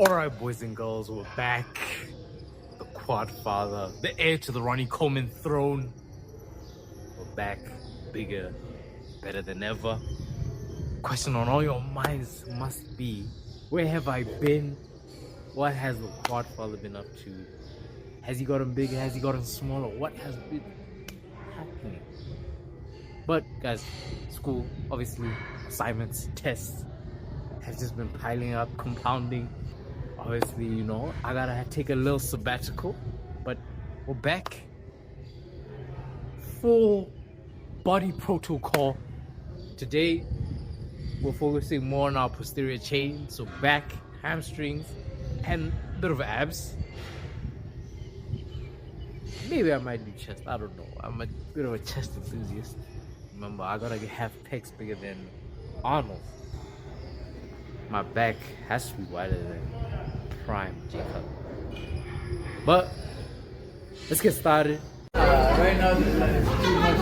Alright, boys and girls, we're back. The Quadfather, the heir to the Ronnie Coleman throne. We're back, bigger, better than ever. Question on all your minds must be, where have I been? What has the Quadfather been up to? Has he gotten bigger? Has he gotten smaller? What has been happening? But guys, school, obviously, assignments, tests have just been piling up, compounding. Obviously, I gotta take a little sabbatical, but we're back. Full body protocol. Today, we're focusing more on our posterior chain, so back, hamstrings, and a bit of abs. Maybe I might do chest, I don't know. I'm a bit of a chest enthusiast. Remember, I gotta have pecs bigger than Arnold. My back has to be wider than Prime Jacob. But let's get started. Right now, this is too much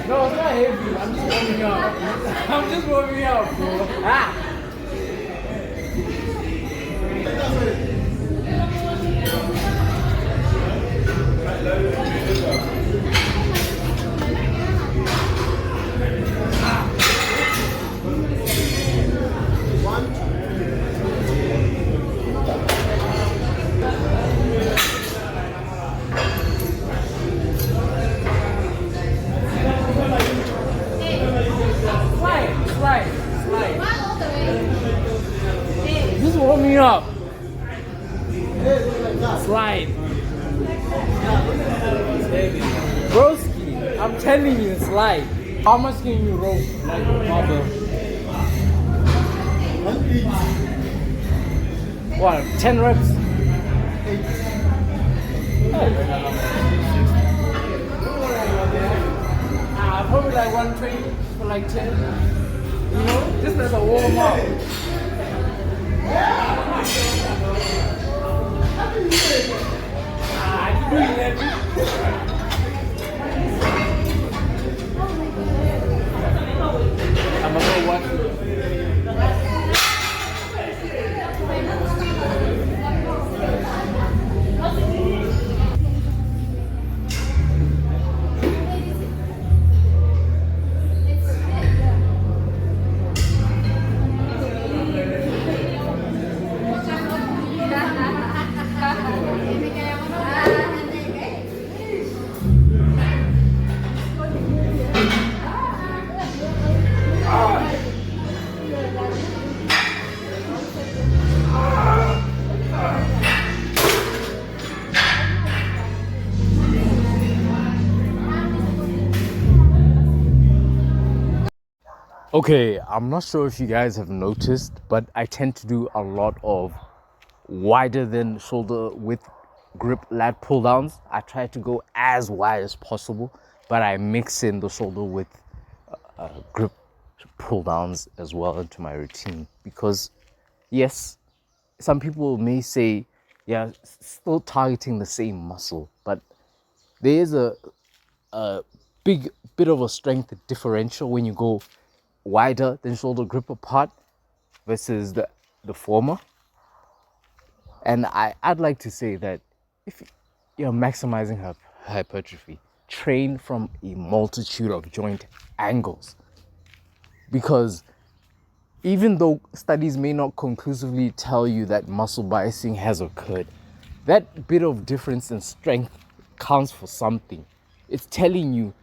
No, it's not heavy. I'm just warming up. I'm just warming up, bro. Just warming up. Slide. Broski, I'm telling you, slide. How much can you roll? Like marble? What, 10 reps? Probably like 120 for like 10. Just as a warm up. I can do 11. I'm gonna go watch. Okay, I'm not sure if you guys have noticed, but I tend to do a lot of wider than shoulder width grip lat pull downs. I try to go as wide as possible, but I mix in the shoulder width grip pull downs as well into my routine because, yes, some people may say, yeah, still targeting the same muscle, but there is a big bit of a strength differential when you go wider than shoulder grip apart versus the former. And I'd like to say that if you're maximizing hypertrophy, train from a multitude of joint angles. Because even though studies may not conclusively tell you that muscle biasing has occurred, that bit of difference in strength counts for something. It's telling you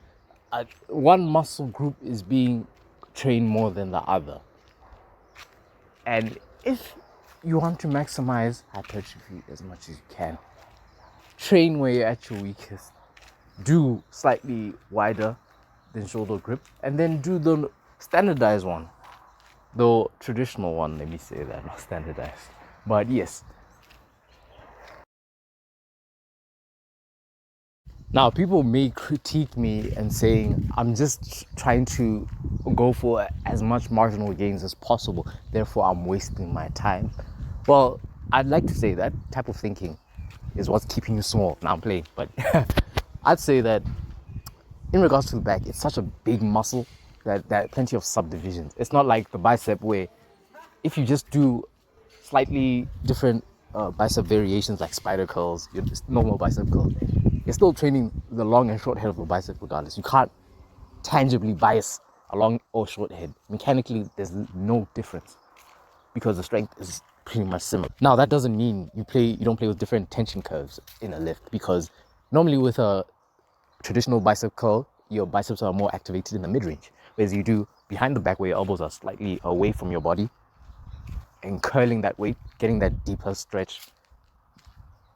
one muscle group is being trained more than the other. And if you want to maximize hypertrophy as much as you can, train where you're at your weakest. Do slightly wider than shoulder grip, and then do the standardized one. The traditional one, let me say that, not standardized. But yes, Now, people may critique me and saying I'm just trying to go for as much marginal gains as possible, therefore I'm wasting my time. Well, I'd like to say that type of thinking is what's keeping you small. Now I'm playing, but I'd say that in regards to the back, it's such a big muscle that plenty of subdivisions. It's not like the bicep where if you just do slightly different bicep variations like spider curls, your normal bicep curls, you're still training the long and short head of the bicep regardless. You can't tangibly bias a long or short head. Mechanically, there's no difference because the strength is pretty much similar. Now, that doesn't mean you don't play with different tension curves in a lift, because normally with a traditional bicep curl, your biceps are more activated in the mid-range, whereas you do behind the back where your elbows are slightly away from your body and curling that weight, getting that deeper stretch.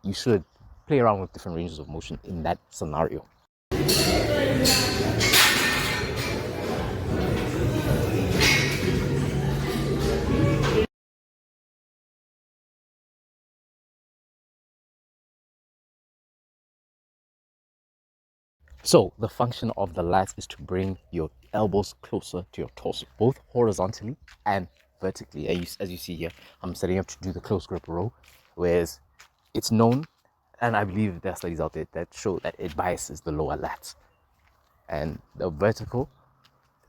You should play around with different ranges of motion in that scenario. So the function of the lats is to bring your elbows closer to your torso, both horizontally and vertically. As you see here, I'm setting up to do the close grip row, whereas it's known, and I believe there are studies out there that show that it biases the lower lats. And the vertical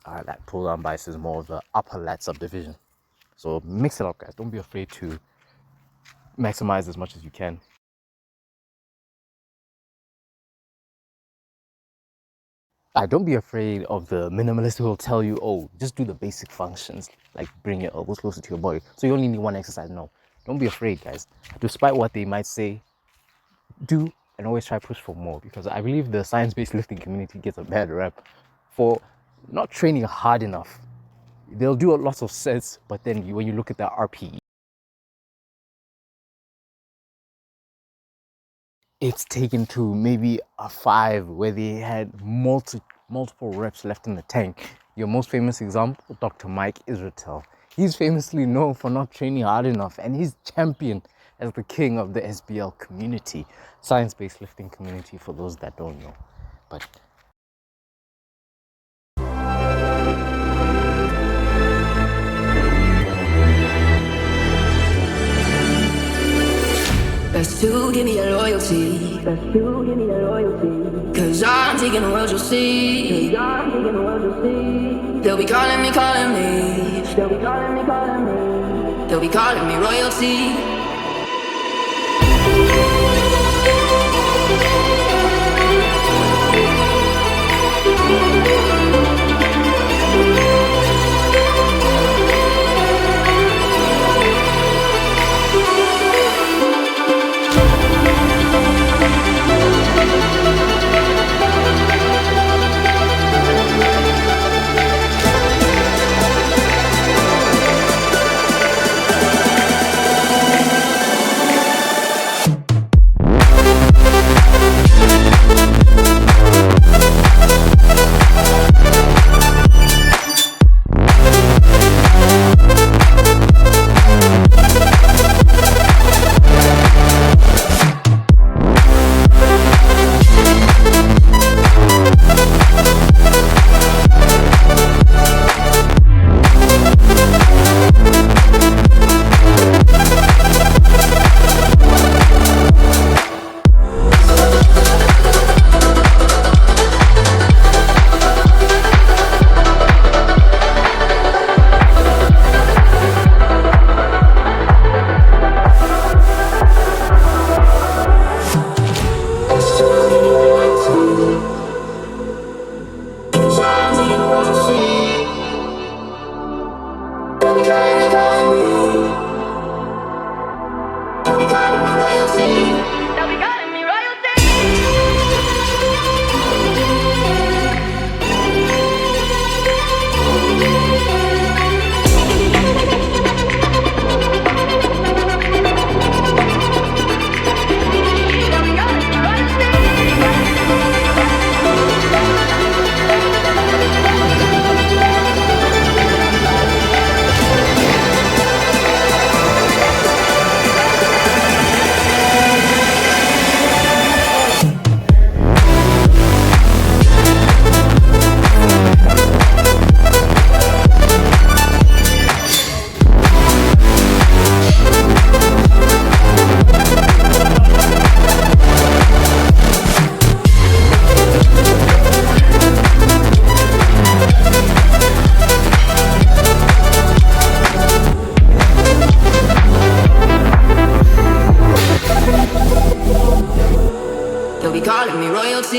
lat pull down bias is more of the upper lat subdivision. So mix it up, guys. Don't be afraid to maximize as much as you can. Don't be afraid of the minimalist who will tell you, oh, just do the basic functions, like bring your elbows closer to your body. So you only need one exercise. No, don't be afraid, guys. Despite what they might say, do and always try push for more, because I believe the science-based lifting community gets a bad rep for not training hard enough. They'll do a lot of sets, but then when you look at the RPE, it's taken to maybe a 5 where they had multiple reps left in the tank. Your most famous example, Dr. Mike Israetel. He's famously known for not training hard enough, and he's championed as the king of the SBL community, science-based lifting community, for those that don't know. But Best to give me your loyalty. Best to give me your loyalty. Cause I'm taking the world, you'll see. Cause I'm taking the world, you'll see. They'll be calling me, calling me. They'll be calling me, calling me. They'll be calling me royalty.